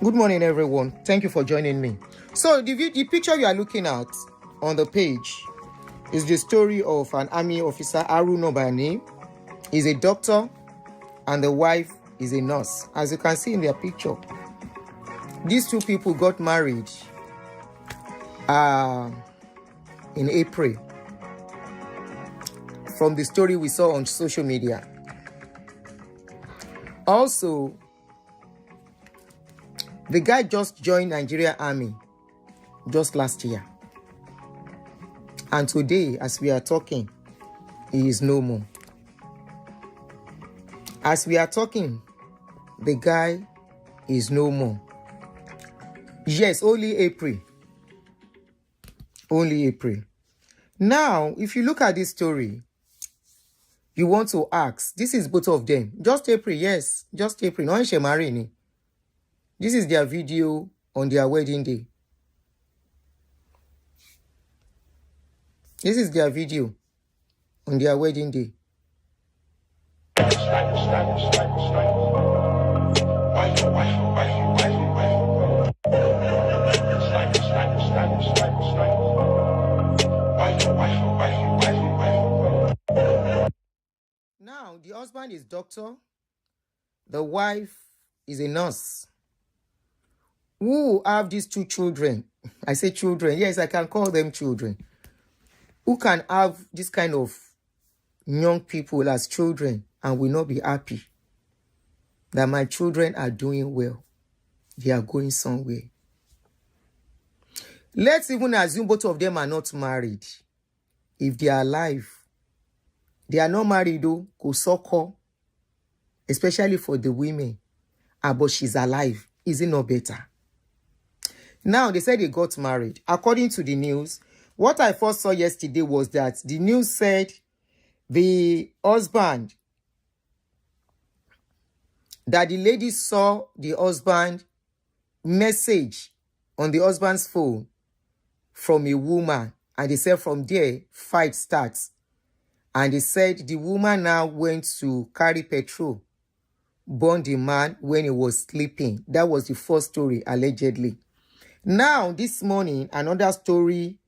Good morning, everyone. Thank you for joining me. So the picture you are looking at on the page is the story of an army officer, Haruna by name. He's a doctor and the wife is a nurse. As you can see in their picture, these two people got married in April from the story we saw on social media. Also, the guy just joined Nigeria Army just last year. And today, as we are talking, he is no more. As we are talking, the guy is no more. Yes, only April. Only April. Now, if you look at this story, you want to ask, this is both of them. Just April, yes. Just April. No one shall marry me. This is their video on their wedding day. This is their video on their wedding day. Now, the husband is doctor. The wife is a nurse. Who have these two children? I say children. Yes, I can call them children. Who can have this kind of young people as children and will not be happy that my children are doing well? They are going somewhere. Let's even assume both of them are not married. If they are alive, they are not married though, Kosoko, especially for the women. But she's alive. Is it not better? Now, they said they got married. According to the news, what I first saw yesterday was that the news said the husband, that the lady saw the husband message on the husband's phone from a woman. And they said from there, fight starts. And they said the woman now went to carry petrol, burn the man when he was sleeping. That was the first story, allegedly. Now, this morning, another story,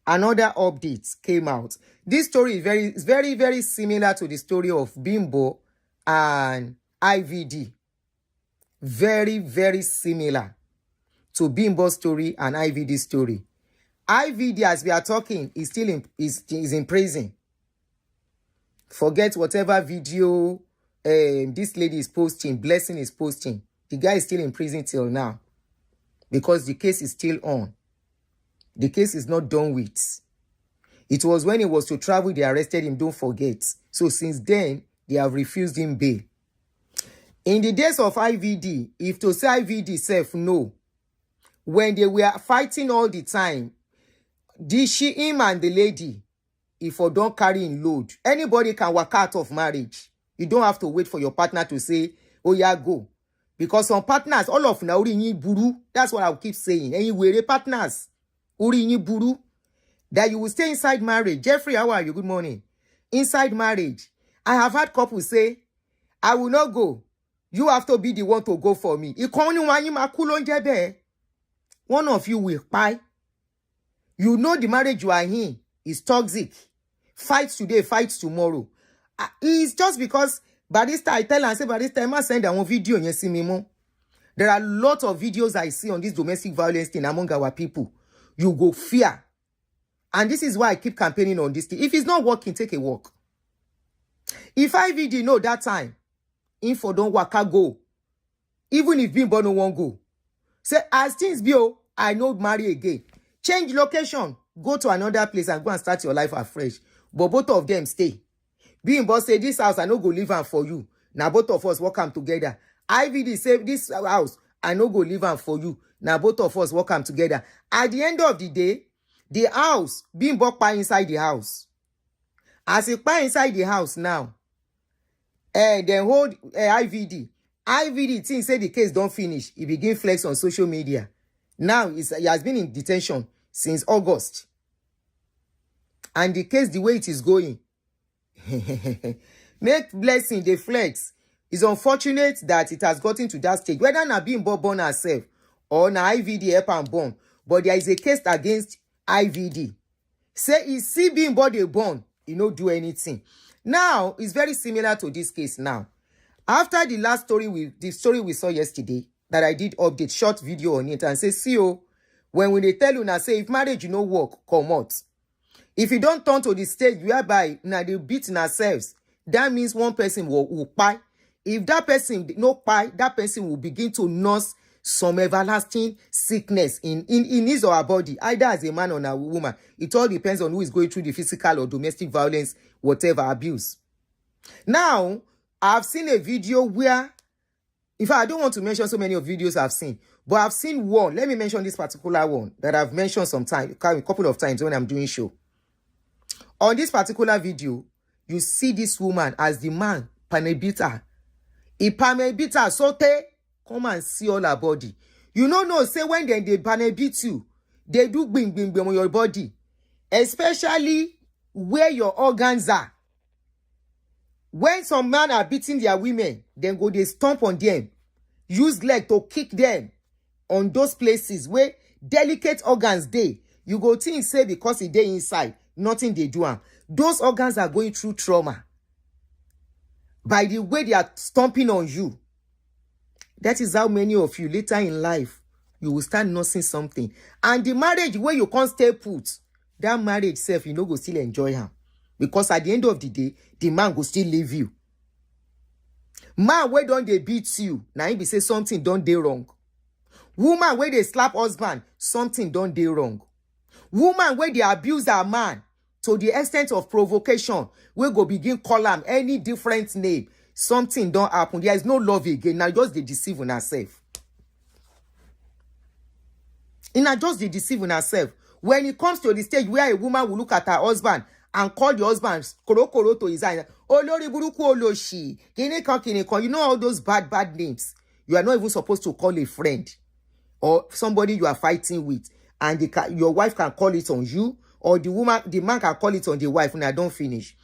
another update came out. This story is very, very similar to the story of Bimbo and IVD. Very, very similar to Bimbo's story and IVD's story. IVD, as we are talking, is still in prison. Forget whatever video this lady is posting, Blessing is posting. The guy is still in prison till now. Because the case is still on. The case is not done with. It was when he was to travel, they arrested him, don't forget. So since then, they have refused him bail. In the days of IVD, if to say IVD self, no. When they were fighting all the time, him and the lady, if you don't carry in load, anybody can walk out of marriage. You don't have to wait for your partner to say, oh yeah, go. Because some partners, all of now, buru. That's what I'll keep saying. And you will partners, buru, that you will stay inside marriage. Jeffrey, how are you? Good morning. Inside marriage. I have had couples say, I will not go. You have to be the one to go for me. One of you will buy. You know the marriage you are in is toxic. Fights today, fights tomorrow. It's just because Barista, I tell and say, Barista, I must send one video. You see me more. There are a lot of videos I see on this domestic violence thing among our people. You go fear. And this is why I keep campaigning on this thing. If it's not working, take a walk. If IVD know that time, info don't work, I go. Even if Bimbo no won't go. Say, as things be, I know marry again. Change location. Go to another place and go and start your life afresh. But both of them stay. Bimbo say, this house, I no go live am for you. Now both of us work am together. IVD say, this house, I no go live am for you. Now both of us work am together. At the end of the day, the house, Bimbo buy inside the house. As he buy inside the house now, then hold IVD. IVD thing say the case don't finish. He begin flex on social media. Now, he has been in detention since August. And the case, the way it is going, make Blessing the flex. It's unfortunate that it has gotten to that stage. Whether Nabimbo born herself or na IVD help am born, but there is a case against IVD. Say he see being body born, he no do anything. Now it's very similar to this case now. After the last story the story we saw yesterday, that I did update short video on it and say, see when they tell you now, say if marriage you no work, come out. If you don't turn to the stage whereby now they beat themselves, that means one person will pie. If that person no pie, that person will begin to nurse some everlasting sickness in his or her body, either as a man or a woman. It all depends on who is going through the physical or domestic violence, whatever abuse. Now, I've seen a video where, in fact, I don't want to mention so many of videos I've seen, but I've seen one. Let me mention this particular one that I've mentioned a couple of times when I'm doing show. On this particular video, you see this woman as the man panebita her. He panebita her, sote, come and see all her body. You know, say when they panebit you, they do bing on your body, especially where your organs are. When some men are beating their women, then they stomp on them, use leg to kick them on those places where delicate organs dey. You go think say because it dey inside, nothing they do. Those organs are going through trauma by the way they are stomping on you. That is how many of you later in life you will start nursing something. And the marriage where you can't stay put, that marriage self, you know, go still enjoy her. Because at the end of the day, the man go still leave you. Man, where don't they beat you? Now he say something don't dey wrong. Woman, where they slap husband, something don't dey wrong. Woman, where they abuse her man to the extent of provocation, we go begin call him any different name. Something don't happen. There is no love again. Now just they deceive on herself. And just they deceive on herself. When it comes to the stage where a woman will look at her husband and call the husband koro to his eye, Olori buruku oloshi, kinekan, you know all those bad names. You are not even supposed to call a friend or somebody you are fighting with, and your wife can call it on you, or the man can call it on the wife when I don't finish.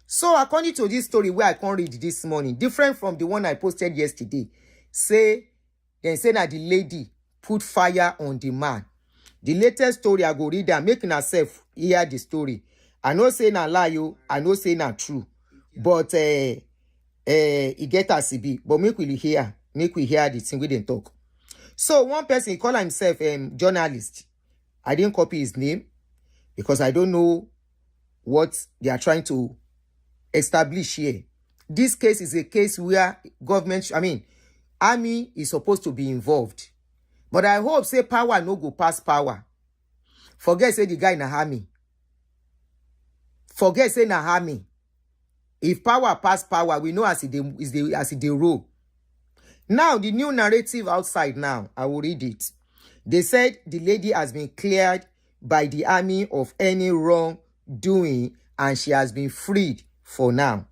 So according to this story where I can't read this morning, different from the one I posted yesterday, say that the lady put fire on the man. The latest story I go read and making herself hear the story. I know say na lie, I know say na true, but it get as it be. But make we hear the thing we didn't talk. So one person, he call himself journalist. I didn't copy his name because I don't know what they are trying to establish here. This case is a case where army is supposed to be involved. But I hope say power no go pass power. Forget say the guy in the army. Forget say na army. If power pass power, we know as it the rule. Now the new narrative outside now, I will read it. They said the lady has been cleared by the army of any wrongdoing and she has been freed for now.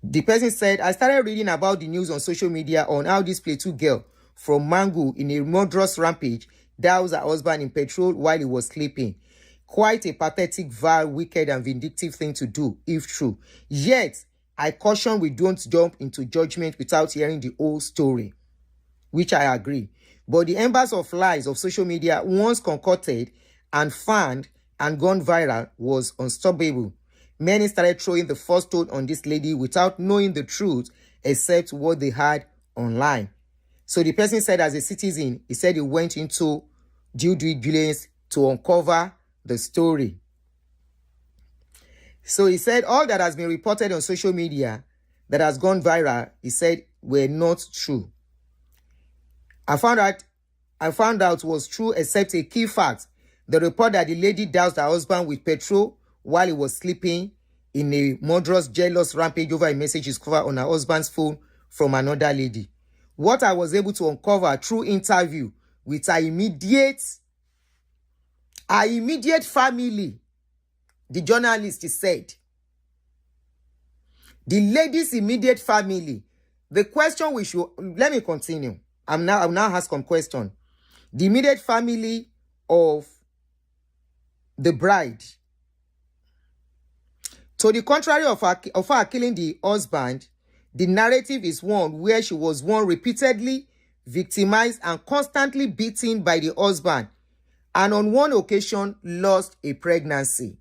The person said, I started reading about the news on social media on how this Plateau girl from Mangu in a murderous rampage doused her husband in petrol while he was sleeping. Quite a pathetic, vile, wicked and vindictive thing to do, if true. Yet, I caution we don't jump into judgment without hearing the whole story, which I agree. But the embers of lies of social media, once concocted and fanned and gone viral, was unstoppable. Many started throwing the first stone on this lady without knowing the truth except what they had online. So the person said, as a citizen, he said he went into due diligence to uncover the story. So he said all that has been reported on social media that has gone viral, he said, were not true. I found out was true except a key fact. The report that the lady doused her husband with petrol while he was sleeping in a murderous, jealous rampage over a message discovered on her husband's phone from another lady. What I was able to uncover through interview with her immediate family, the journalist said. The lady's immediate family. The question we should, let me continue. I'll now ask some question. The immediate family of the bride. To the contrary of her killing the husband, the narrative is one where she was repeatedly victimized and constantly beaten by the husband, and on one occasion lost a pregnancy.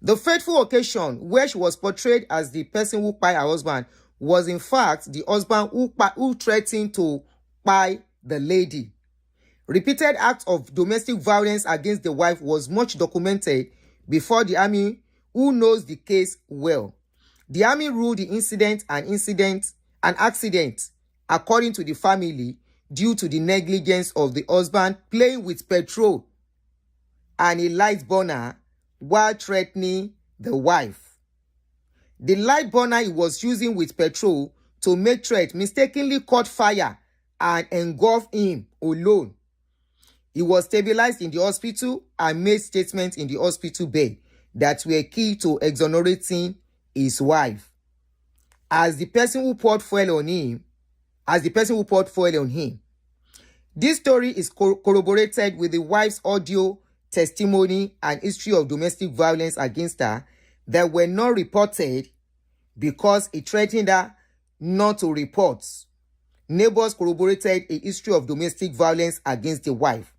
The fateful occasion where she was portrayed as the person who kpai her husband was in fact the husband who threatened to kpai the lady. Repeated acts of domestic violence against the wife was much documented before the army, who knows the case well. The army ruled the incident an accident, according to the family, due to the negligence of the husband playing with petrol and a light burner while threatening the wife. The light burner he was using with petrol to make threat mistakenly caught fire and engulfed him alone. He was stabilized in the hospital and made statements in the hospital bed that were key to exonerating his wife. As the person who poured fuel on him. This story is corroborated with the wife's audio testimony and history of domestic violence against her that were not reported because he threatened her not to report. Neighbors corroborated a history of domestic violence against the wife.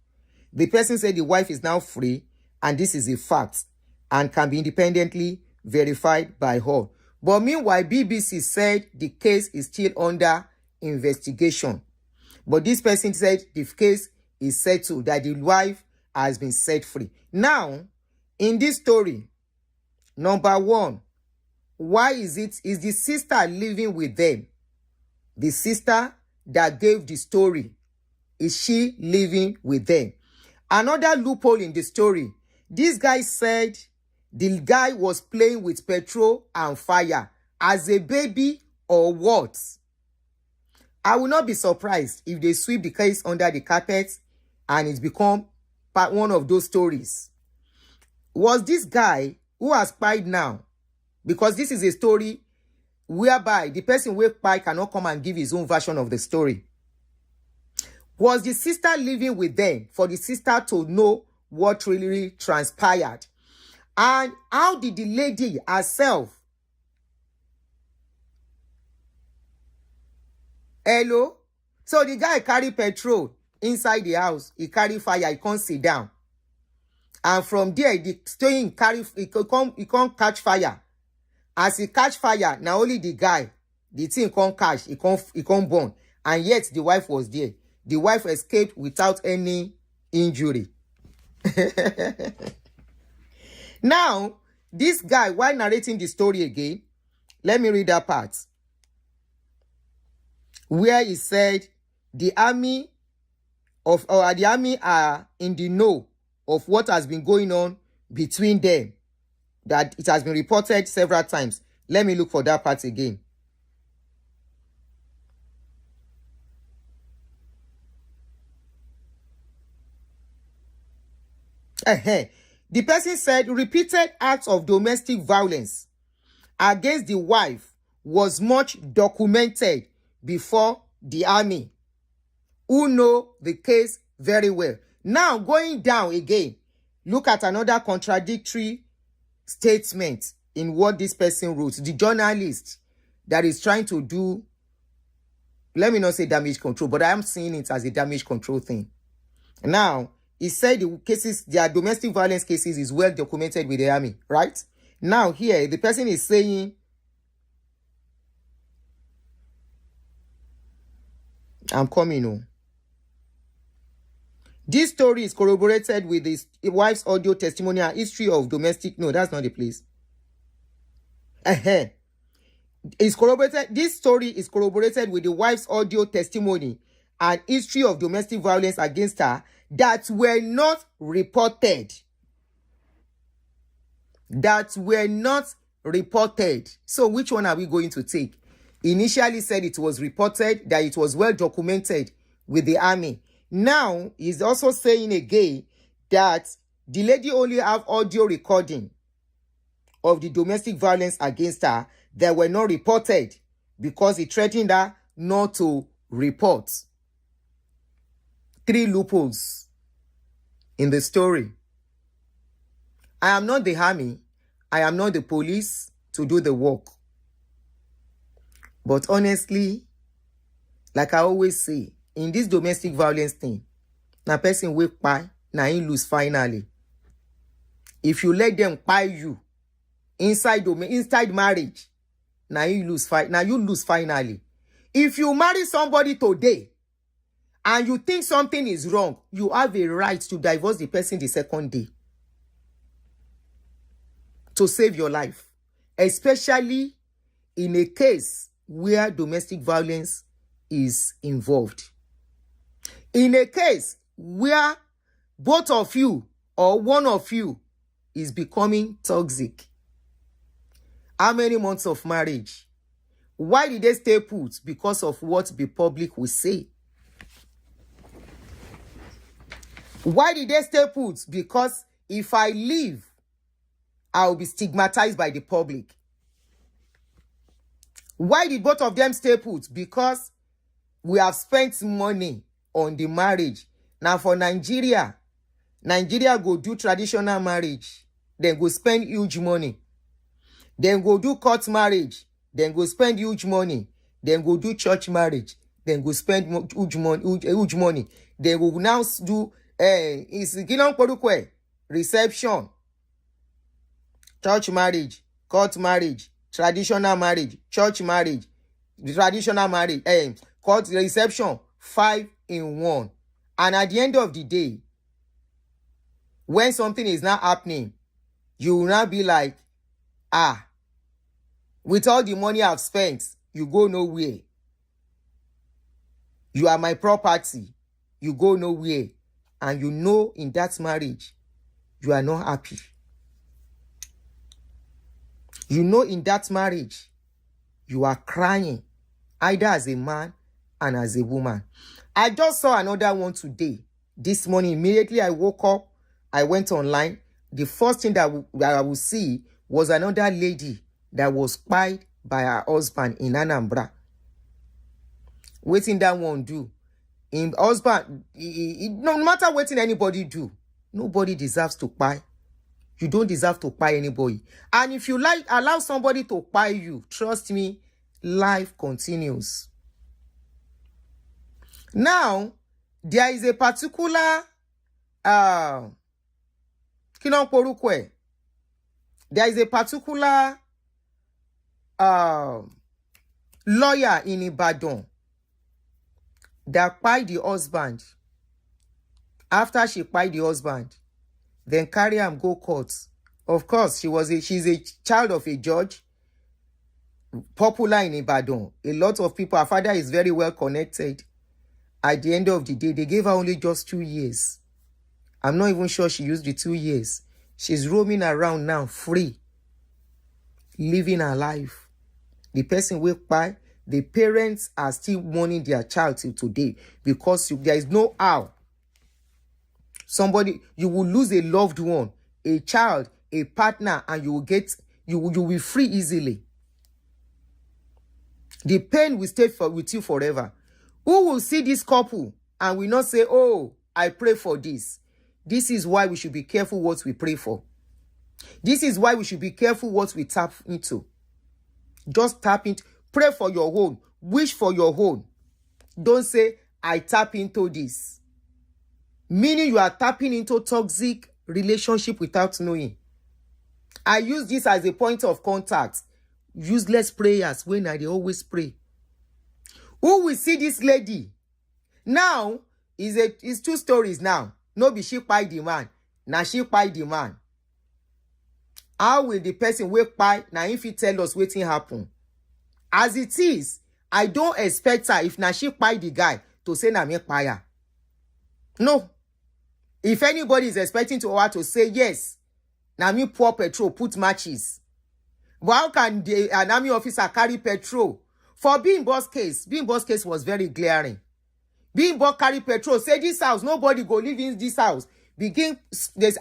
The person said the wife is now free, and this is a fact and can be independently verified by her. But meanwhile, BBC said the case is still under investigation. But this person said the case is settled, that the wife has been set free. Now, in this story, number one, why is the sister living with them? The sister that gave the story, is she living with them? Another loophole in the story, this guy said the guy was playing with petrol and fire as a baby or what? I will not be surprised if they sweep the case under the carpet and it's become one of those stories. Was this guy who has spied now? Because this is a story whereby the person who spy cannot come and give his own version of the story. Was the sister living with them for the sister to know what really transpired? And how did the lady herself? Hello? So the guy carry petrol inside the house. He carry fire. He can't sit down. And from there, the stone he can't catch fire. As he catch fire, now only the guy, the thing can't catch. He can't burn. And yet the wife was there. The wife escaped without any injury. Now, this guy, while narrating the story again, let me read that part. Where he said the army are in the know of what has been going on between them. That it has been reported several times. Let me look for that part again. The person said repeated acts of domestic violence against the wife was much documented before the army, who know the case very well. Now, going down again, look at another contradictory statement in what this person wrote. The journalist that is trying to do, let me not say damage control, but I am seeing it as a damage control thing. Now, he said the cases, their domestic violence cases is well documented with the army, right? Now, here, the person is saying, I'm coming on. This story is corroborated with his wife's audio testimony and history of domestic. No, that's not the place. It's corroborated. This story is corroborated with the wife's audio testimony and history of domestic violence against her that were not reported. So which one are we going to take? Initially said it was reported, that it was well documented with the army. Now, he's also saying again that the lady only have audio recording of the domestic violence against her that were not reported because he threatened her not to report. 3 loopholes in the story. I am not the army. I am not the police to do the work. But honestly, Like I always say, in this domestic violence thing, na person wey kpai, na him lose finally. If you let them kpai you inside marriage, na you lose finally. If you marry somebody today and you think something is wrong, you have a right to divorce the person the second day to save your life, especially in a case where domestic violence is involved. In a case where both of you or one of you is becoming toxic. How many months of marriage? Why did they stay put? Because of what the public will say. Why did they stay put? Because if I leave, I will be stigmatized by the public. Why did both of them stay put? Because we have spent money on the marriage. Now for Nigeria go do traditional marriage. Then go spend huge money. Then go do court marriage. Then go spend huge money. Then go do church marriage. Then go spend huge money. Then go now do reception, church marriage, court marriage, traditional marriage, church marriage, traditional marriage, court reception, 5 in 1. And at the end of the day, when something is not happening, you will not be like, with all the money I've spent, you go nowhere. You are my property. You go nowhere. And you know in that marriage, you are not happy. You know in that marriage, you are crying, either as a man and as a woman. I just saw another one today. This morning, immediately I woke up, I went online. The first thing that I will see was another lady that was spied by her husband in Anambra. Waiting that one do. In husband, no matter what anybody do, nobody deserves to spy. You don't deserve to spy anybody. And if you allow somebody to spy you, trust me, life continues. Now, there is a particular there is a particular lawyer in Ibadan that spied the husband. After she spied the husband, then carry him go court. Of course, she's a child of a judge, popular in Ibadan. A lot of people, her father is very well connected. At the end of the day, they gave her only just 2 years. I'm not even sure she used the 2 years. She's roaming around now, free, living her life. The person will buy. The parents are still mourning their child till today because there is no how. You will lose a loved one, a child, a partner, and you will be free easily. The pain will stay with you forever. Who will see this couple and will not say, oh, I pray for this? This is why we should be careful what we pray for. This is why we should be careful what we tap into. Just tap into. Pray for your own. Wish for your own. Don't say, I tap into this. Meaning you are tapping into toxic relationship without knowing. I use this as a point of contact. Useless prayers when they always pray. Who will see this lady? Now, it's 2 stories now. No be she kpai the man. Now she kpai the man. How will the person wake kpai? Now if he tell us wetin happen. As it is, I don't expect her, if na she kpai the guy, to say na me kpai her. No. If anybody is expecting her to say yes, na me pour petrol, put matches. But how can an army officer carry petrol? For Bimbo's case was very glaring. Bimbo carry petrol, say this house, nobody go live in this house.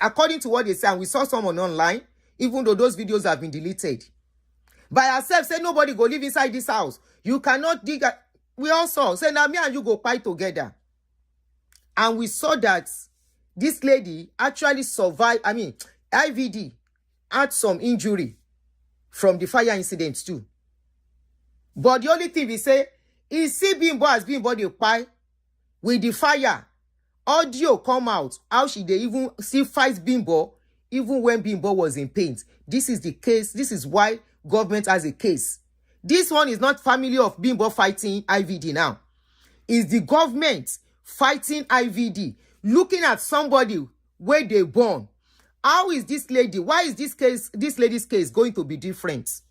According to what they say, and we saw someone online, even though those videos have been deleted. By herself, say nobody go live inside this house. You cannot dig. We all saw. Say now me and you go fight together. And we saw that this lady actually survived. I mean, IVD had some injury from the fire incident too. But the only thing we say, He see Bimbo as Bimbo dey kpai with the fire. Audio come out. How she dey even still fight Bimbo even when Bimbo was in pain. This is the case. This is why government has a case. This one is not family of Bimbo fighting IVD now. It's the government fighting IVD, looking at somebody where they born. How is this lady? Why is this lady's case going to be different?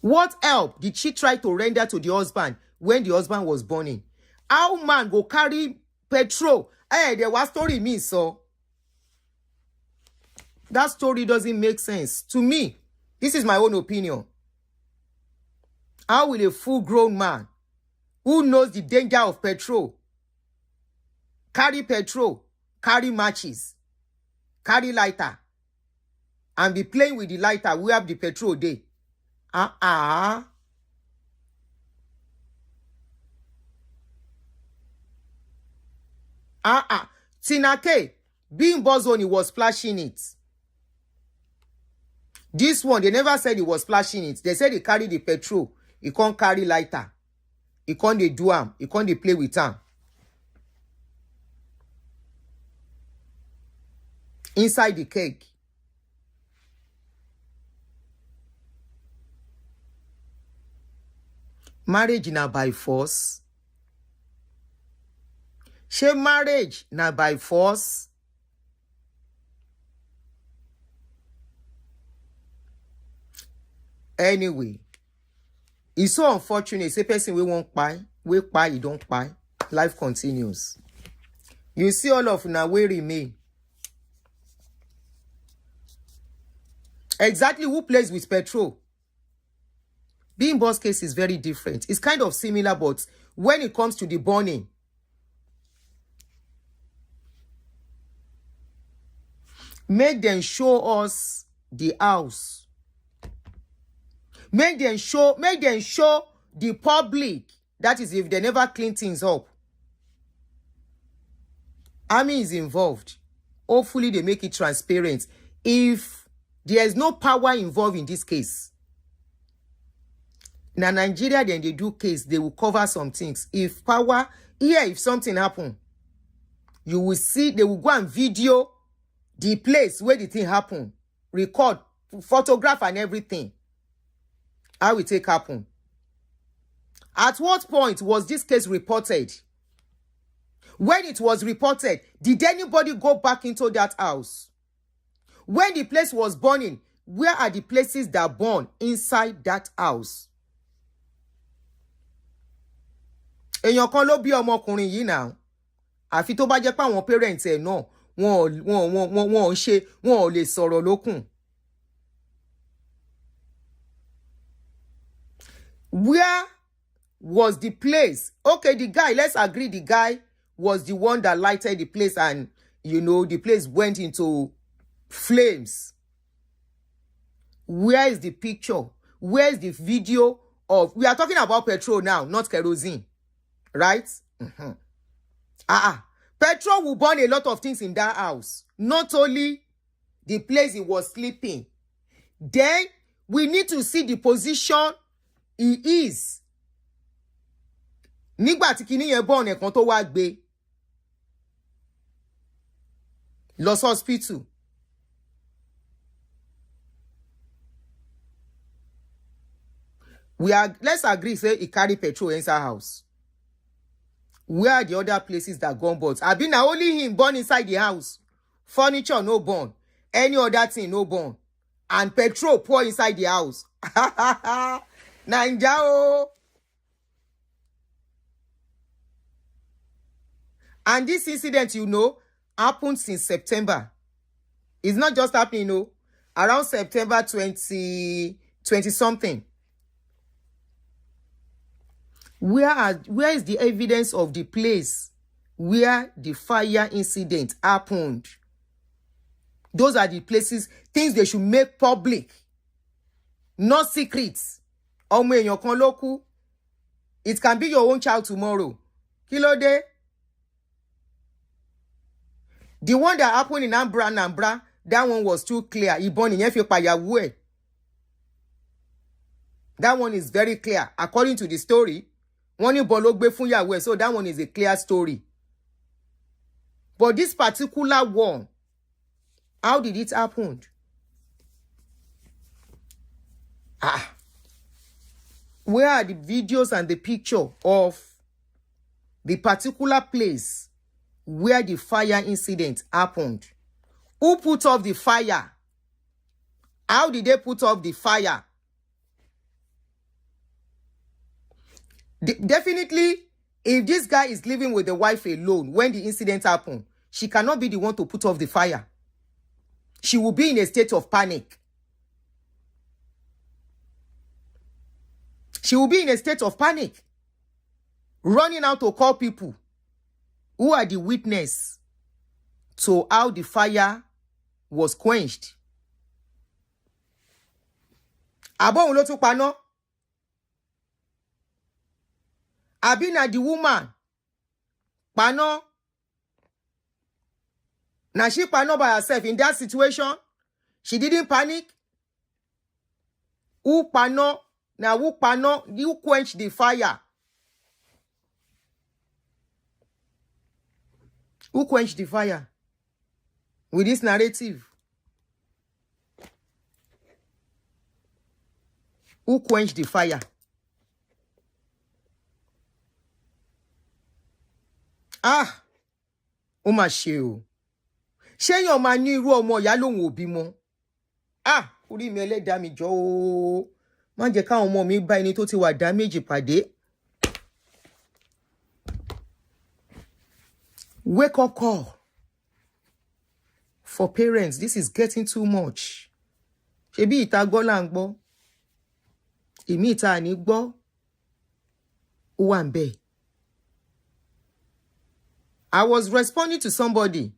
What help did she try to render to the husband when the husband was burning? How man go carry petrol? Hey, there was story me, so that story doesn't make sense to me. This is my own opinion. How will a full-grown man who knows the danger of petrol carry petrol, carry matches, carry lighter, and be playing with the lighter? We have the petrol day. Tina K, Bimbo's one, he was splashing it. This one, they never said he was splashing it. They said he carried the petrol. He can't carry lighter. He can't dey do am. He can't dey play with am. Inside the cake. Marriage na by force. She marriage na by force. Anyway, it's so unfortunate. Say person we won't buy, you don't buy. Life continues. You see all of now we remain. Exactly who plays with petrol? Bimbo's case is very different. It's kind of similar, but when it comes to the burning, make them show us the house. Make them show the public. That is if they never clean things up. Army is involved. Hopefully they make it transparent. If there is no power involved in this case, in Nigeria, then they do case, they will cover some things. If power, if something happen, you will see, they will go and video the place where the thing happened, record, photograph and everything. How it take happen? At what point was this case reported? When it was reported, did anybody go back into that house? When the place was burning, where are the places that burn inside that house? Èèyàn kan ló bí ọmọkùnrin yìí now. Àfi tó bá jẹ́ pé àwọn parents ẹ̀ náà wọn ò lè sọ̀rọ̀ lókun. Where was the place? Okay, the guy, let's agree the guy was the one that lighted the place and, the place went into flames. Where is the picture? Where is the video of... We are talking about petrol now, not kerosene. Right? Petrol will burn a lot of things in that house. Not only the place he was sleeping. Then, we need to see the position he is. Nígbà tí kíní yẹn burn ẹ̀kan tó wá gbé. Lọ hospital. Let's agree, say he carry petrol inside house. Where are the other places that gun burns? I been only him burn inside the house. Furniture no burn. Any other thing no burn. And petrol pour inside the house. Naija. And this incident, happened since September. It's not just happening, around September 20 something. Where is the evidence of the place where the fire incident happened? Those are the places, things they should make public, not secrets. It can be your own child tomorrow. Kilo de. The one that happened in Nambra, that one was too clear. That one is very clear. According to the story, Wọ́n ní ìbọn ló gbé fún ìyàwó ẹ̀, so that one is a clear story. But this particular one, how did it happen? Where are the videos and the picture of the particular place where the fire incident happened? Who put off the fire? How did they put off the fire? Definitely, if this guy is living with the wife alone when the incident happened, she cannot be the one to put off the fire. She will be in a state of panic. She will be in a state of panic, running out to call people who are the witness to how the fire was quenched. Abon lo tún paná. Abi na the woman paná. Now she paná by herself in that situation. She didn't panic. Who paná? Now who paná? You quench the fire. Who quenched the fire? With this narrative. Who quenched the fire? Ó mà ṣe o. Ṣé yàn máa ní irú ọmọ ìyá lòun ò bímọ? Orí mi ẹlẹ́dàá mi jọ̀ọ́ o. Má jẹ́ káwọn ọmọ mi bá ẹni tó ti wà damage pàdé. Wake up call for parents. This is getting too much. Ṣebí ìta gbọ́ là ń gbọ́. Ìmí ìta ní gbọ́. Ó wà ńbẹ̀. I was responding to somebody.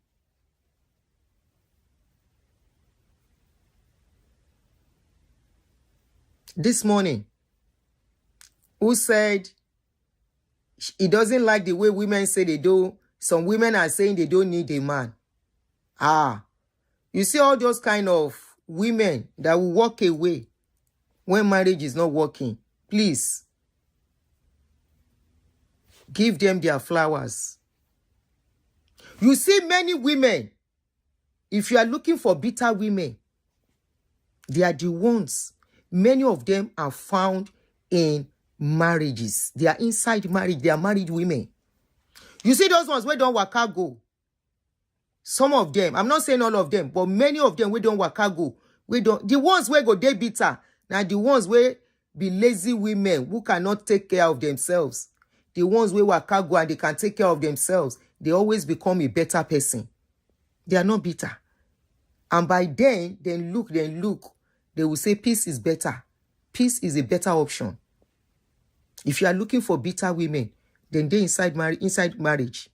This morning, who said he doesn't like the way women say they do. Some women are saying they don't need a man. You see all those kind of women that will walk away when marriage is not working. Please, give them their flowers. You see many women, if you are looking for bitter women, they are the ones. Many of them are found in marriages. They are inside marriage. They are married women. You see those ones where don't waka go. Some of them, I'm not saying all of them, but many of them we don't waka go. The ones where go they bitter. Now the ones where be lazy women who cannot take care of themselves. The ones where waka go and they can take care of themselves. They always become a better person. They are not bitter. And by then look, they will say peace is better. Peace is a better option. If you are looking for bitter women, then they inside marriage.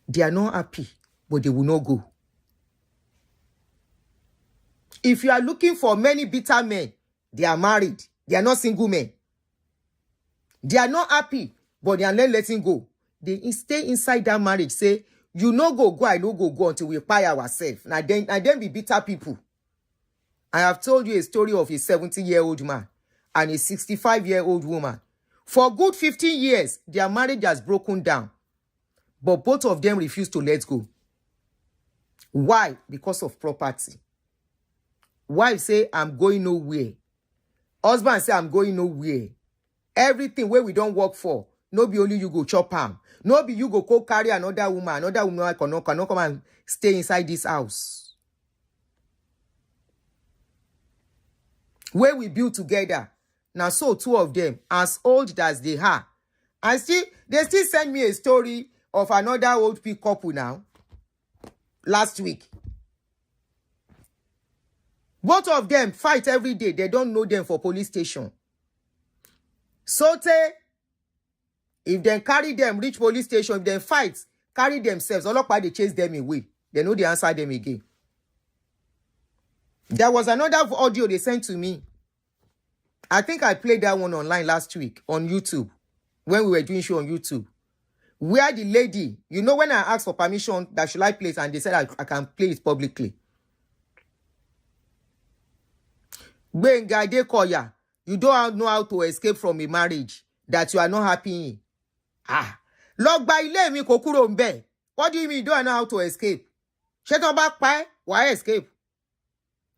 They are not happy, but they will not go. If you are looking for many bitter men, they are married. They are not single men. They are not happy, but they are not letting go. They stay inside that marriage, say, you no go, I no go until we pay ourselves. Now then be bitter people. I have told you a story of a 70-year-old man and a 65-year-old woman. For good 15 years, their marriage has broken down. But both of them refuse to let go. Why? Because of property. Wife say, I'm going nowhere. Husband say, I'm going nowhere. Everything where we don't work for, no be only you go chop am. No be you go carry another woman cannot come and stay inside this house. Where we build together. Now, so two of them, as old as they are. And they still send me a story of another old couple now. Last week. Both of them fight every day. They don't know them for police station. Sote, if they carry them, reach police station, if they fight, carry themselves, Olokpa, they chase them away. They know they answer them again. There was another audio they sent to me. I think I played that one online last week on YouTube, when we were doing show on YouTube, where the lady, you know, when I asked for permission that should I play it, and they said I can play it publicly. Benga Dekoya, you don't know how to escape from a marriage. that you are not happy in. Lọ gba ilé mi kó kúrò ńbẹ̀. What do you mean you don't know how to escape? Ṣé tó bá pa ẹ́, wàá escape?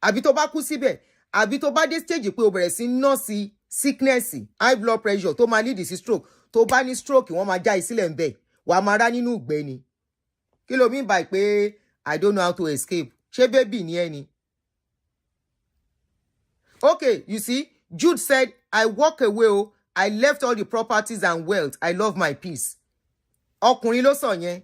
Àbí tó bá kú síbẹ̀? Àbí tó bá dé stage pé o bẹ̀rẹ̀ sí nọ́ọ̀sì sickness, high blood pressure, tó máa lead sí stroke. Tó bá ní stroke, wọ́n máa já ìsílẹ̀ ńbẹ̀. Wàá máa rá nínú ìgbẹ́ ni. Kí ló mean by pé I don't know how to escape? Ṣé baby ni ẹ ni? Okay, you see, Jude said, I walk away, oh, I left all the properties and wealth. I love my peace. Ọkùnrin ló sọ yẹn.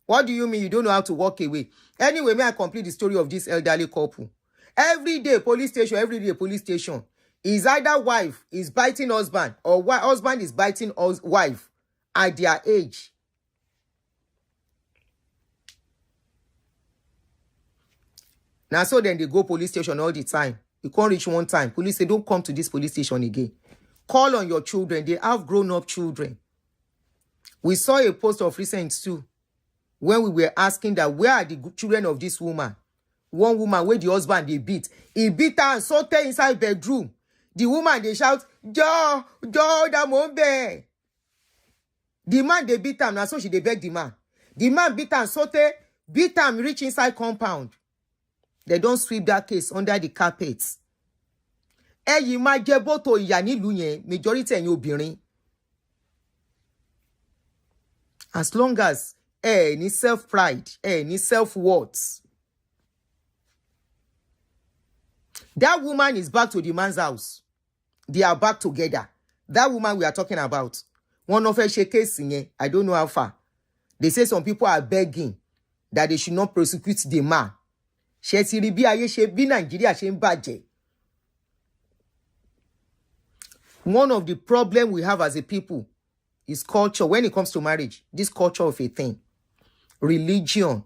What do you mean you don't know how to walk away? Anyway, may I complete the story of this elderly couple? Every day, police station, every day, police station. Is either wife is biting husband or husband is biting wife at their age. Now, so then they go police station all the time. You can't reach one time. Police say, don't come to this police station again. Call on your children. They have grown-up children. We saw a post of recent too, when we were asking that where are the children of this woman? One woman where the husband they beat. He beat her and sote inside bedroom. The woman they shout, Joe, da mombe. The man they beat him. Now so she they beg the man. The man beat her, sote, beat him, reach inside compound. They don't sweep that case under the carpet. Ẹ̀yin máa jẹ bọ́tò ìyà nílùú yẹn, majority ẹ̀yin obìnrin. As long as ní self-pride, ní self-worth. That woman is back to the man's house. They are back together. That woman we are talking about. One of her case yẹn, I don't know how far. They say some people are begging that they should not prosecute the man. Ṣé ti rí bí ayé ṣe bí Nàìjíríà ṣe ń bàjẹ́. One of the problems we have as a people is culture when it comes to marriage. This culture of a thing. Religion,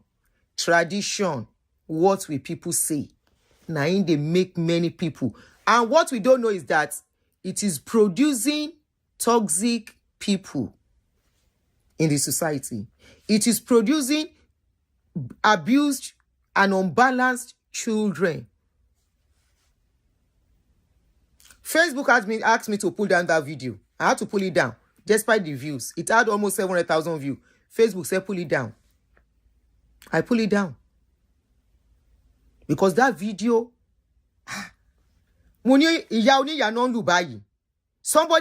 tradition, what will people say? Now, they make many people. And what we don't know is that it is producing toxic people in the society. It is producing abused and unbalanced children. Facebook asked me to pull down that video. I had to pull it down, despite the views. It had almost 700,000 views. Facebook said, pull it down. I pull it down. Because that video, somebody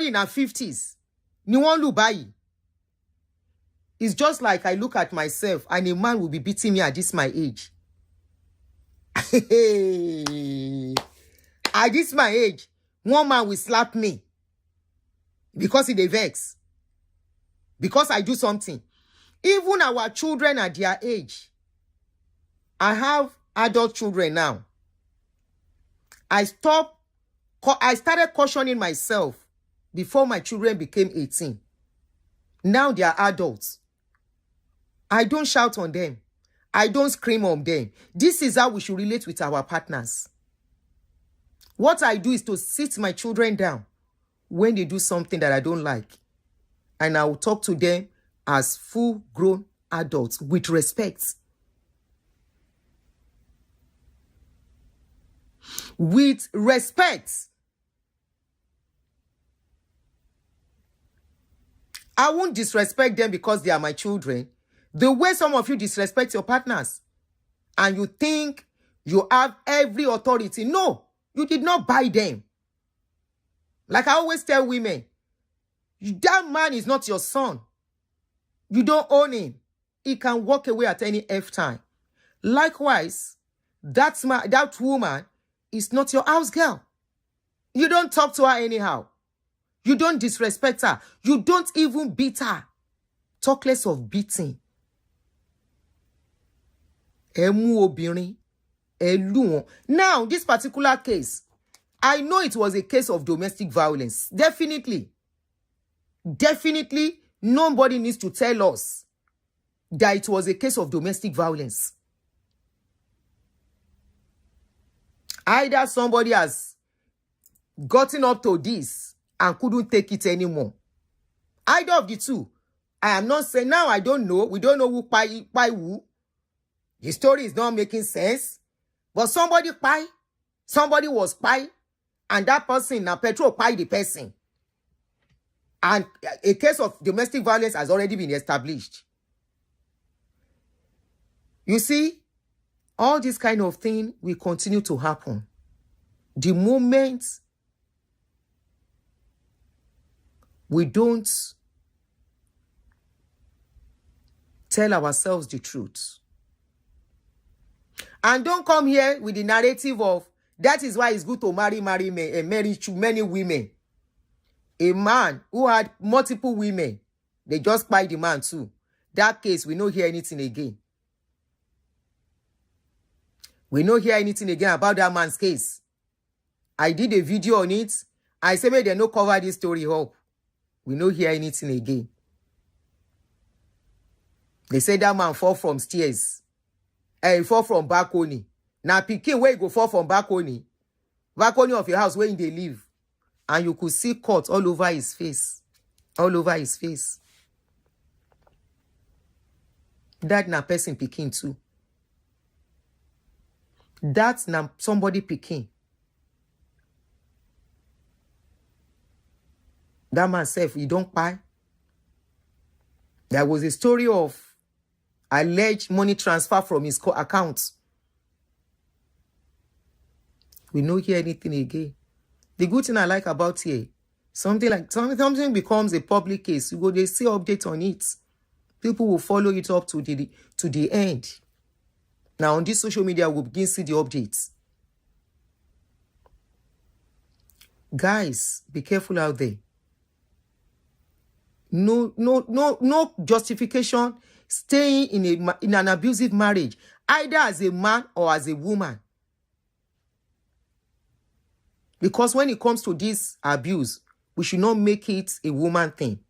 in her 50s, ni wọ́n lù báyìí. It's just like I look at myself and a man will be beating me at this my age. At this my age, one man will slap me because he dey vex. Because I do something. Even our children at their age. I have adult children now. I started cautioning myself before my children became 18. Now they are adults. I don't shout on them. I don't scream on them. This is how we should relate with our partners. What I do is to sit my children down when they do something that I don't like. And I will talk to them as full-grown adults with respect. With respect. I won't disrespect them because they are my children. The way some of you disrespect your partners and you think you have every authority. No, you did not buy them. Like I always tell women, that man is not your son. You don't own him. He can walk away at any F time. Likewise, that woman is not your house girl. You don't talk to her anyhow. You don't disrespect her. You don't even beat her. Talk less of beating. Now, this particular case, I know it was a case of domestic violence. Definitely. Definitely, nobody needs to tell us that it was a case of domestic violence. Either somebody has gotten up to this and couldn't take it anymore. Either of the two. I am not saying now I don't know. We don't know who by who. The story is not making sense. But somebody pie. Somebody was pie. And that person, now petrol pie the person. And a case of domestic violence has already been established. You see, all this kind of thing will continue to happen. The moment we don't tell ourselves the truth. And don't come here with the narrative of, that is why it's good to marry many women. A man who had multiple women, they just buy the man too. That case, we don't hear anything again. We don't hear anything again about that man's case. I did a video on it. I said, maybe they no cover this story up. We don't hear anything again. They say that man fall from stairs. He fall from balcony. Now, Pikin, where you go fall from balcony? Balcony of your house where they live. And you could see cut all over his face. All over his face. That na person Pikin too. That's na somebody Pikin. That man self, he don't buy. There was a story of alleged money transfer from his account. We don't hear anything again. The good thing I like about here, something becomes a public case. You go, they see update on it. People will follow it up to the end. Now on this social media, we'll begin to see the updates. Guys, be careful out there. No justification staying in an abusive marriage, either as a man or as a woman. Because when it comes to this abuse, we should not make it a woman thing.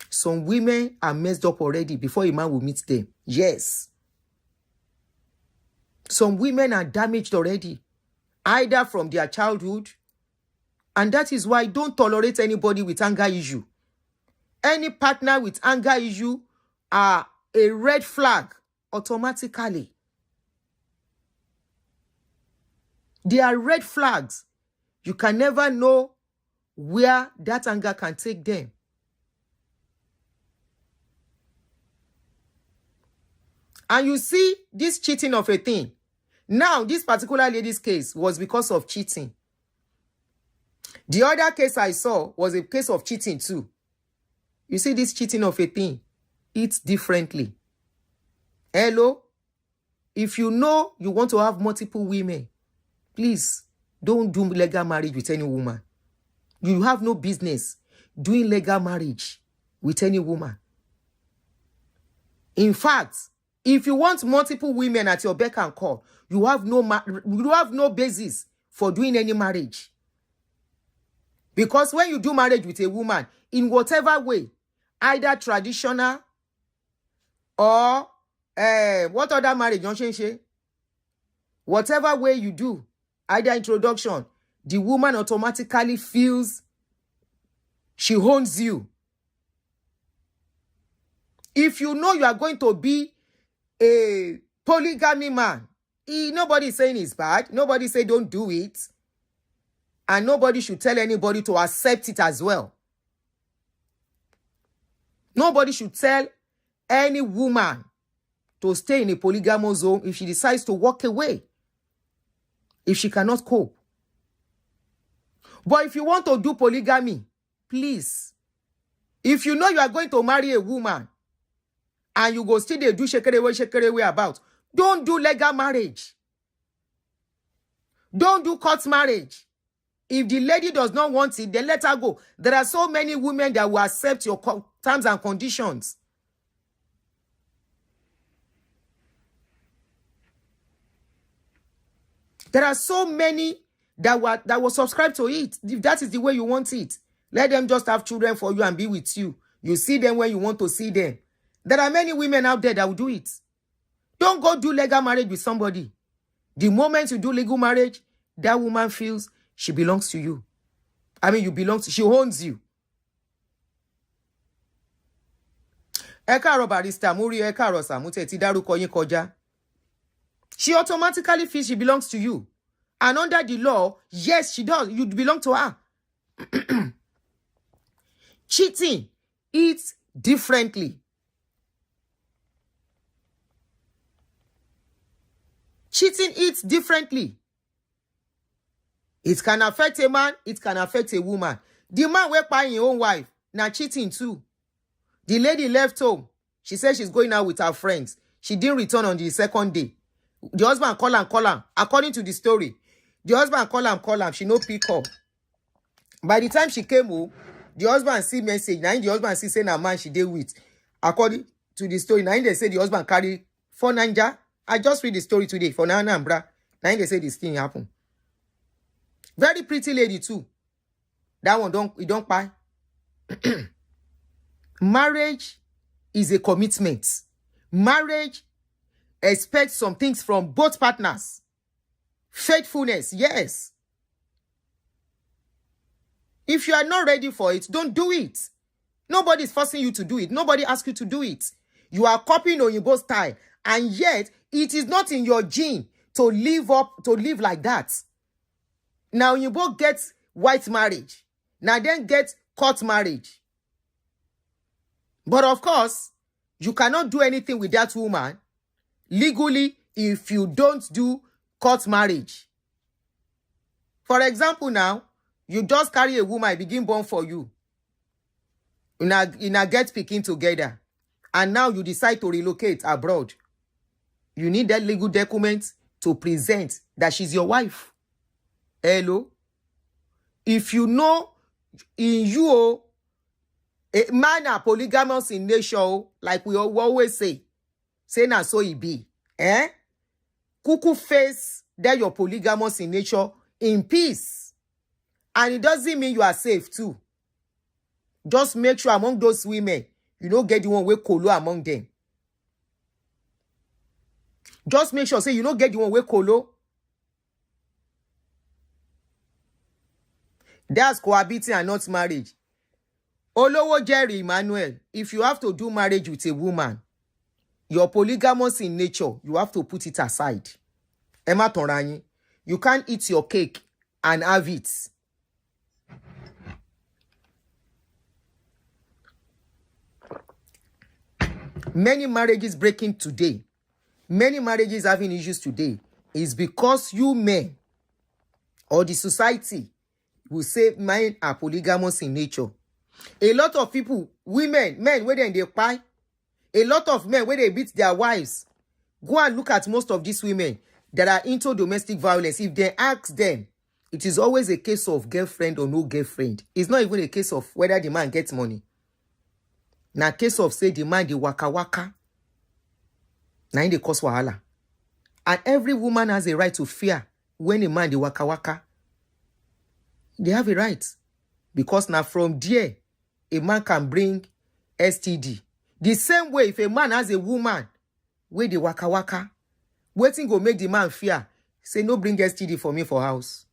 Some women are messed up already before a man will meet them. Yes. Some women are damaged already, either from their childhood, and that is why don't tolerate anybody with anger issue. Any partner with anger issue are a red flag automatically. They are red flags. You can never know where that anger can take them. And you see this cheating of a thing. Now, this particular lady's case was because of cheating. The other case I saw was a case of cheating too. You see this cheating of a thing, it's differently. Hello? If you know you want to have multiple women, please don't do legal marriage with any woman. You have no business doing legal marriage with any woman. In fact, if you want multiple women at your beck and call, you have no basis for doing any marriage. Because when you do marriage with a woman, in whatever way, either traditional or what other marriage, don't change. Whatever way you do, either introduction, the woman automatically feels she owns you. If you know you are going to be a polygamy man, nobody is saying it's bad. Nobody say don't do it. And nobody should tell anybody to accept it as well. Nobody should tell any woman to stay in a polygamous zone if she decides to walk away, if she cannot cope. But if you want to do polygamy, please, if you know you are going to marry a woman and you go still they do shekere about, don't do legal marriage. Don't do court marriage. If the lady does not want it, then let her go. There are so many women that will accept your terms and conditions. There are so many that will subscribe to it. If that is the way you want it, let them just have children for you and be with you. You see them when you want to see them. There are many women out there that will do it. Don't go do legal marriage with somebody. The moment you do legal marriage, that woman feels she belongs to you. I mean, you belong to, she owns you. Eka barista, muri eka rosa, mute ti daruko yin koja. She automatically feels she belongs to you. And under the law, yes, she does. You belong to her. Cheating eats differently. Cheating eats differently. It can affect a man, it can affect a woman. The man wey kpai him own wife, na cheating too. The lady left home. She said she's going out with her friends. She didn't return on the second day. The husband call am. According to the story, the husband call am. She no pick up. By the time she came home, the husband see message. Now the husband see say na man she dey with. According to the story, now they say the husband carry 4 Naija. I just read the story today for Anambra. Now they say this thing happen. Very pretty lady too. That one don't kpai. Marriage is a commitment. Marriage expects some things from both partners. Faithfulness, yes. If you are not ready for it, don't do it. Nobody is forcing you to do it. Nobody asks you to do it. You are copying Oyinbo style, and yet it is not in your gene to live like that. Now Oyinbo gets white marriage. Now then get court marriage. But of course, you cannot do anything with that woman legally if you don't do court marriage. For example, now, you just carry a woman, begin born for you. In a get picking together. And now you decide to relocate abroad. You need that legal document to present that she's your wife. Hello? If you know in you, a man are polygamous in nature, like we always say na so it be. Kuku face that you're polygamous in nature in peace. And it doesn't mean you are safe too. Just make sure among those women, you don't get the one way kolo among them. Just make sure, say you don't get the one way kolo. That's cohabiting and not marriage. Olowo Jerry Emmanuel, if you have to do marriage with a woman, you're polygamous in nature, you have to put it aside. Emma Tonranyi, you can't eat your cake and have it. Many marriages breaking today, many marriages having issues today is because you men or the society will say men are polygamous in nature. A lot of people, women, men, where they pie, a lot of men where they beat their wives. Go and look at most of these women that are into domestic violence. If they ask them, it is always a case of girlfriend or no girlfriend. It's not even a case of whether the man gets money. Na case of say the man the waka waka. Na in the cause wahala. And every woman has a right to fear when a man the waka waka. They have a right. Because now from there, a man can bring STD. The same way if a man has a woman where the waka waka, waiting go make the man fear. Say no bring STD for me for house.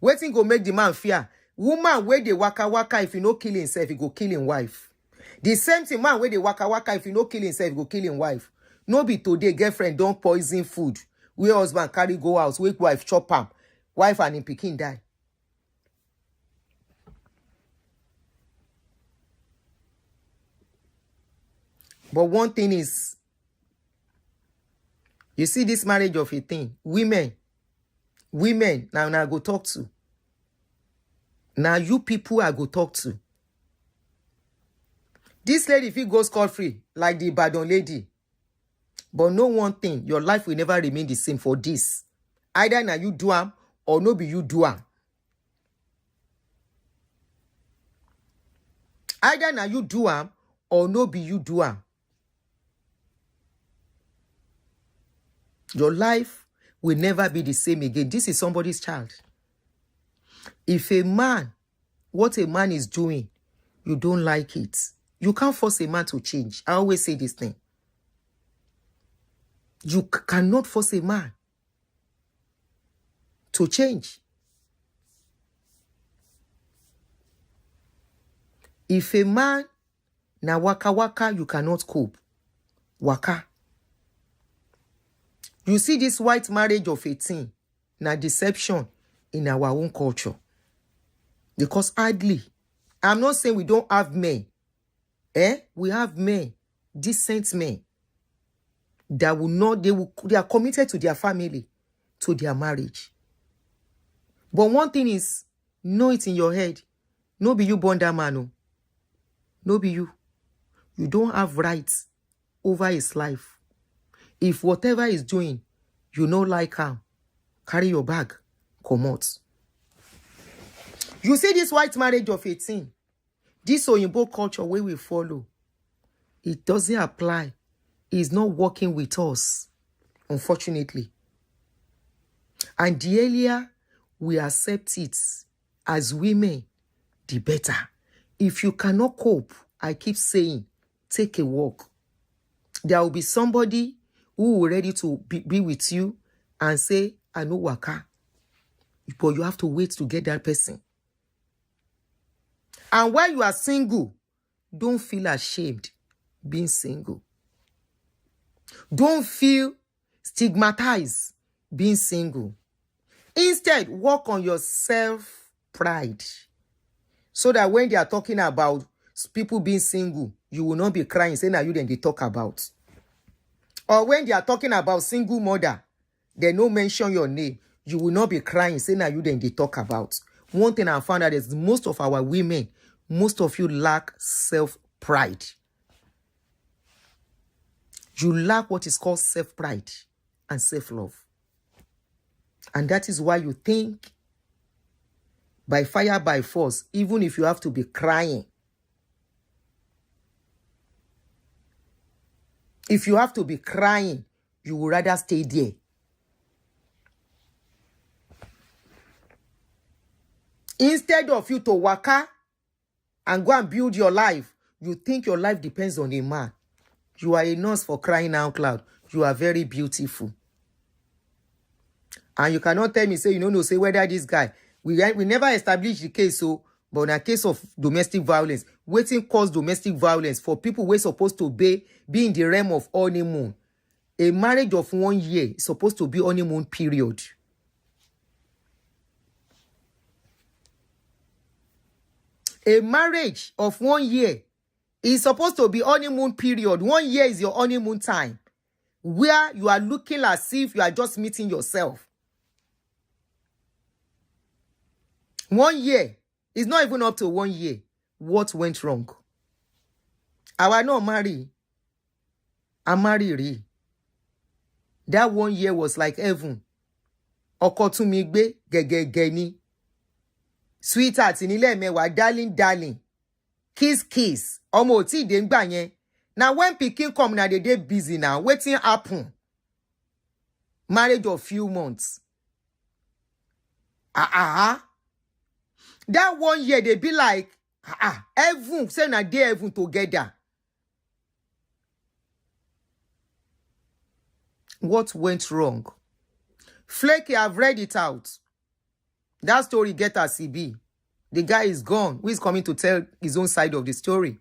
Waiting go make the man fear. Woman where the waka waka, if you no kill himself, he go kill him wife. The same thing man where the waka waka, if you no kill himself, he go kill him wife. No be today girlfriend don't poison food. Where husband carry go out, wake wife chop am. Wife and him pikin die. But one thing is, you see this marriage of a thing, women, now I go talk to. Now you people I go talk to. This lady, if it goes scot-free, like the Ibadan lady, but no one thing, your life will never remain the same for this. Either now you do am, or no be you do am. Either now you do am, or no be you do am. Your life will never be the same again. This is somebody's child. If a man, what a man is doing, you don't like it, you can't force a man to change. I always say this thing. You cannot force a man to change. If a man na waka waka, you cannot cope. Waka. You see this white marriage of 18, na deception in our own culture. Because hardly. I'm not saying we don't have men. We have men, decent men, that will not, they are committed to their family, to their marriage. But one thing is, know it in your head. No be you born that man. No be you. You don't have rights over his life. If whatever he's doing, you know like him, carry your bag, come out. You see this white marriage of 18, this Oyinbo culture where we follow, it doesn't apply. It's not working with us, unfortunately. And the earlier we accept it as women, the better. If you cannot cope, I keep saying, take a walk. There will be somebody who will ready to be with you and say, I know waka. But you have to wait to get that person. And while you are single, don't feel ashamed being single. Don't feel stigmatized being single. Instead, work on your self-pride. So that when they are talking about people being single, you will not be crying, saying, now you then they talk about. Or when they are talking about single mother, they no mention your name, you will not be crying, saying, now you then they talk about. One thing I found out is most of our women, most of you lack self-pride. You lack what is called self-pride and self-love. And that is why you think by fire, by force, even if you have to be crying, if you have to be crying, you would rather stay there. Instead of you to waka and go and build your life, you think your life depends on a man. You are a nurse for crying out loud. You are very beautiful. And you cannot tell me, say, you know, say whether this guy, we never established the case, so, but in a case of domestic violence, waiting cause domestic violence for people who are supposed to be in the realm of honeymoon. A marriage of 1 year is supposed to be honeymoon period. A marriage of 1 year is supposed to be honeymoon period. 1 year is your honeymoon time, where you are looking as if you are just meeting yourself. 1 year is not even up to 1 year. What went wrong? I not marry. I marry. That 1 year was like heaven. Ọkọ tún mi gbé gẹ́gẹ́gẹ́ ni. Sweetheart nílé mẹ́wàá, darling. Kiss. Ọmọ ò tí dé ńgbà yẹn. Now when pikin come na they busy now. Wetin happen? Marriage of few months. That 1 year they be like heaven, say na dey heaven together. What went wrong? Flaky, I've read it out. That story get as CB. The guy is gone. Who is coming to tell his own side of the story?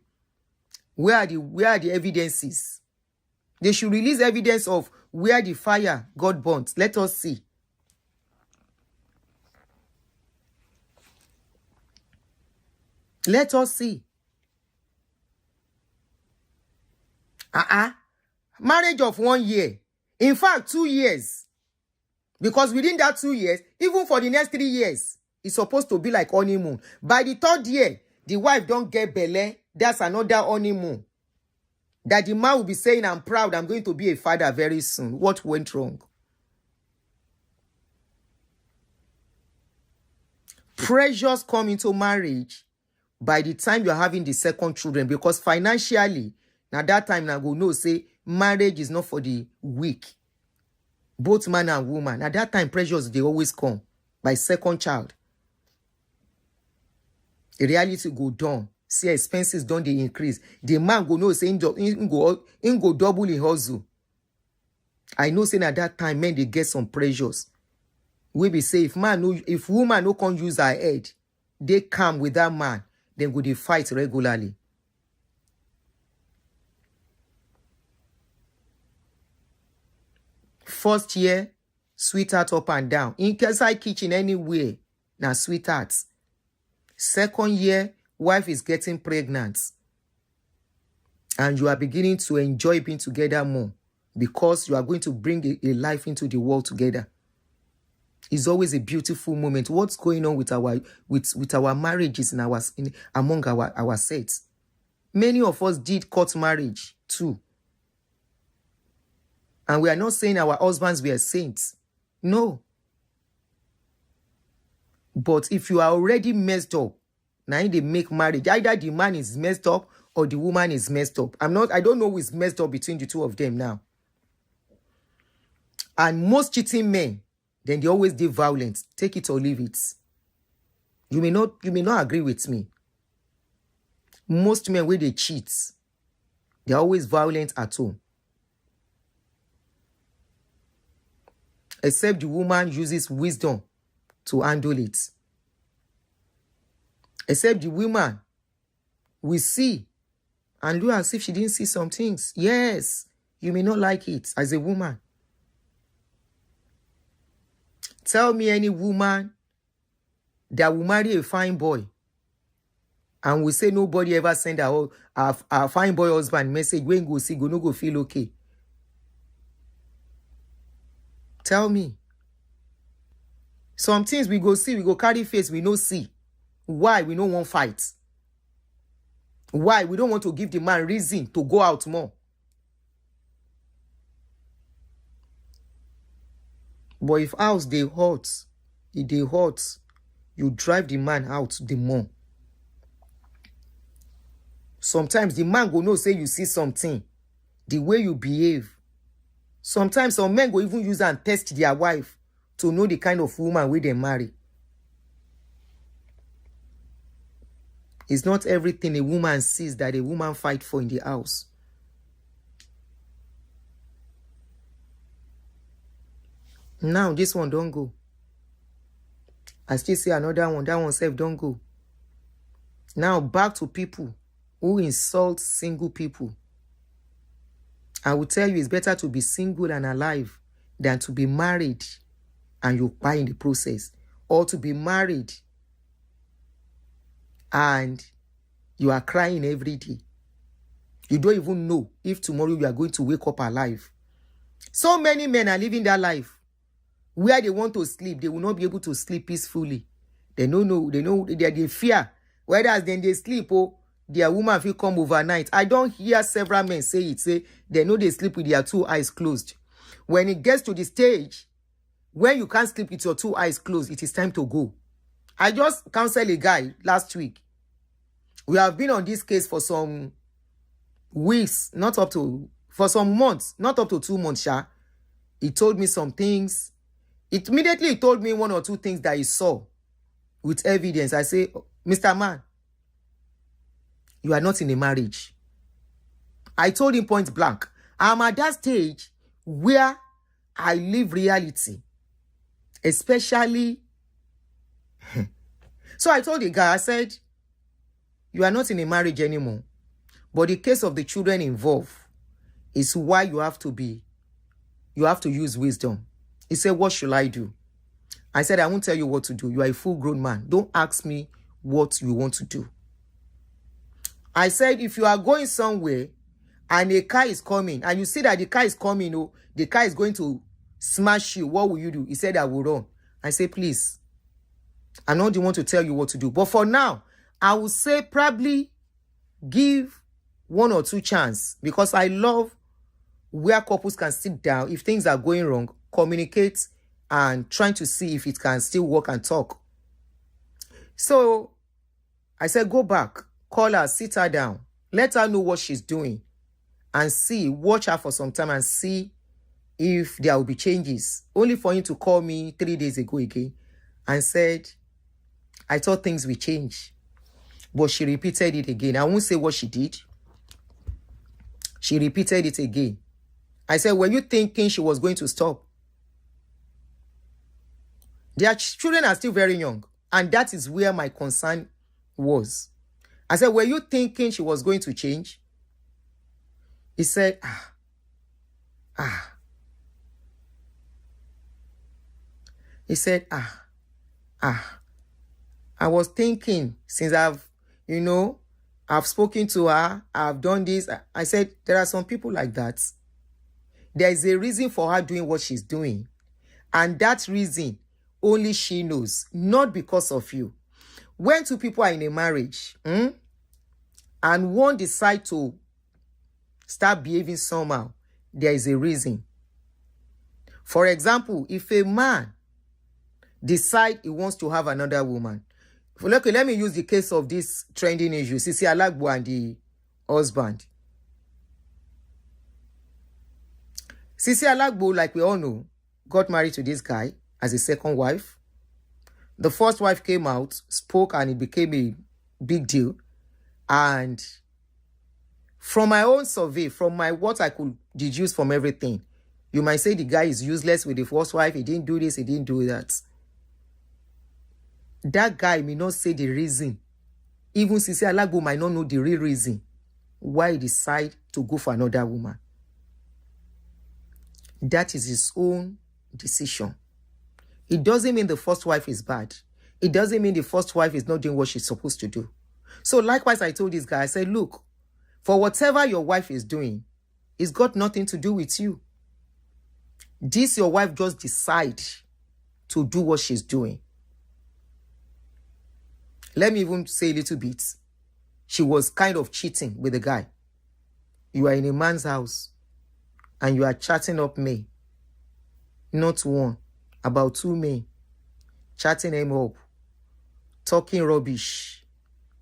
Where are the evidences? They should release evidence of where the fire got burnt. Let us see. Let us see. Marriage of 1 year. In fact, 2 years. Because within that 2 years, even for the next 3 years, it's supposed to be like honeymoon. By the 3rd year, the wife don't get belle. That's another honeymoon. That the man will be saying, I'm proud, I'm going to be a father very soon. What went wrong? Pressures come into marriage by the time you're having the second children, because financially, now that time now go know, say, marriage is not for the weak. Both man and woman. At that time, pressures, they always come by second child. The reality go down. See, expenses don't they increase. The man go know, say, in go double in hustle. I know, saying at that time, men, they get some pressures. We be say, if woman no can use her head, they come with that man, then go they fight regularly. First year, sweetheart up and down. Inside kitchen anywhere, now sweethearts. Second year, wife is getting pregnant. And you are beginning to enjoy being together more because you are going to bring a life into the world together. It's always a beautiful moment. What's going on with our marriages among our sets? Many of us did court marriage too. And we are not saying our husbands were saints. No. But if you are already messed up, now they make marriage. Either the man is messed up or the woman is messed up. I don't know who is messed up between the two of them now. And most cheating men, then they always do violence. Take it or leave it. You may not agree with me. Most men, when they cheat, they're always violent at home. Except the woman uses wisdom to handle it. Except the woman will see and do as if she didn't see some things. Yes, you may not like it as a woman. Tell me any woman that will marry a fine boy and will say nobody ever send a fine boy husband message when go see, no go feel okay. Tell me. Some things we go see, we go carry face, we no see. Why? We don't want fight. Why? We don't want to give the man reason to go out more. But if house they hot, if they hot, you drive the man out the more. Sometimes the man go know say you see something, the way you behave. Sometimes some men go even use and test their wife to know the kind of woman we they marry. It's not everything a woman sees that a woman fight for in the house. Now this one don't go. I still see another one. That one self don't go. Now back to people who insult single people. I will tell you it's better to be single and alive than to be married and you buy in the process. Or to be married and you are crying every day. You don't even know if tomorrow you are going to wake up alive. So many men are living their life where they want to sleep. They will not be able to sleep peacefully. They fear. Whereas then they sleep, their woman will come overnight. I don't hear several men say it. Say they know they sleep with their two eyes closed. When it gets to the stage when you can't sleep with your two eyes closed, it is time to go. I just counseled a guy last week. We have been on this case for some weeks, for some months, not up to 2 months, Sha. He told me some things. Immediately he told me 1 or 2 things that he saw with evidence. I say, Mr. Man, you are not in a marriage. I told him point blank, I'm at that stage where I live reality. Especially. So I told the guy, I said, you are not in a marriage anymore. But the case of the children involved is why you have to use wisdom. He said, what should I do? I said, I won't tell you what to do. You are a full-grown man. Don't ask me what you want to do. I said, if you are going somewhere and a car is coming, and you see that the car is coming, the car is going to smash you, what will you do? He said, I will run. I said, please, I'm not the one to tell you what to do. But for now, I will say probably give 1 or 2 chances, because I love where couples can sit down. If things are going wrong, communicate and trying to see if it can still work and talk. So I said, go back, call her, sit her down, let her know what she's doing, and watch her for some time and see if there will be changes. Only for him to call me 3 days ago again and said, I thought things would change. But she repeated it again. I won't say what she did. She repeated it again. I said, were you thinking she was going to stop? Their children are still very young. And that is where my concern was. I said, were you thinking she was going to change? He said, He said, I was thinking, since I've spoken to her, I've done this. I said, there are some people like that. There is a reason for her doing what she's doing. And that reason, only she knows, not because of you. When two people are in a marriage, and one decide to start behaving somehow, there is a reason. For example, if a man decide he wants to have another woman, okay, let me use the case of this trending issue, Sisi Alagbo and the husband. Sisi Alagbo, like we all know, got married to this guy as a second wife. The first wife came out, spoke, and it became a big deal. And from my own survey, from what I could deduce from everything, you might say the guy is useless with the first wife. He didn't do this, he didn't do that. That guy may not say the reason. Even Sisi Alagbo might not know the real reason why he decided to go for another woman. That is his own decision. It doesn't mean the first wife is bad. It doesn't mean the first wife is not doing what she's supposed to do. So likewise, I told this guy, I said, look, for whatever your wife is doing, it's got nothing to do with you. This your wife just decide to do what she's doing. Let me even say a little bit. She was kind of cheating with the guy. You are in a man's house and you are chatting up me. Not one, about two men. Chatting him up. Talking rubbish.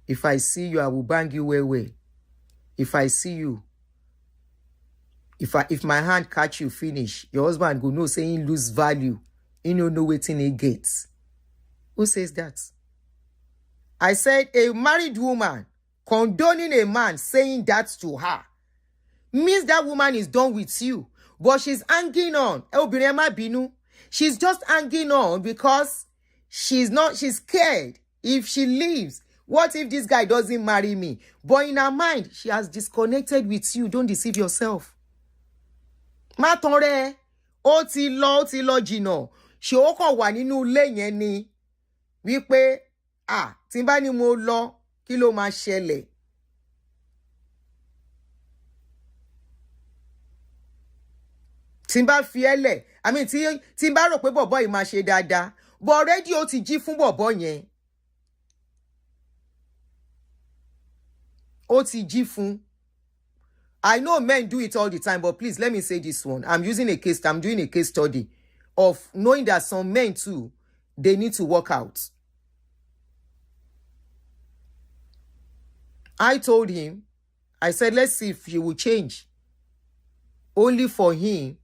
If I see you, I will bang you well. If I see you, if my hand catch you, finish. Your husband go no saying lose value. You know waiting he gets. Who says that? I said a married woman condoning a man saying that to her means that woman is done with you. But she's hanging on. She's just hanging on because she's scared. If she leaves, what if this guy doesn't marry me? But in her mind, she has disconnected with you. Don't deceive yourself. Matore, ó ti lọ jìnnà. Ṣé ó kàn wà nínú ilé yẹn ni wípé tí n bá ní mo lọ, kí ló máa ṣẹlẹ̀? Tí n bá fi ẹ́lẹ̀, tí n bá rò pé bọ̀bọ́ yìí máa ṣe dáadáa, but already ó ti jí fún bọ̀bọ́ yẹn. Ó ti jí fún. I know men do it all the time, but please let me say this one. I'm doing a case study of knowing that some men too, they need to work out. I told him, I said, let's see if he will change. Only for him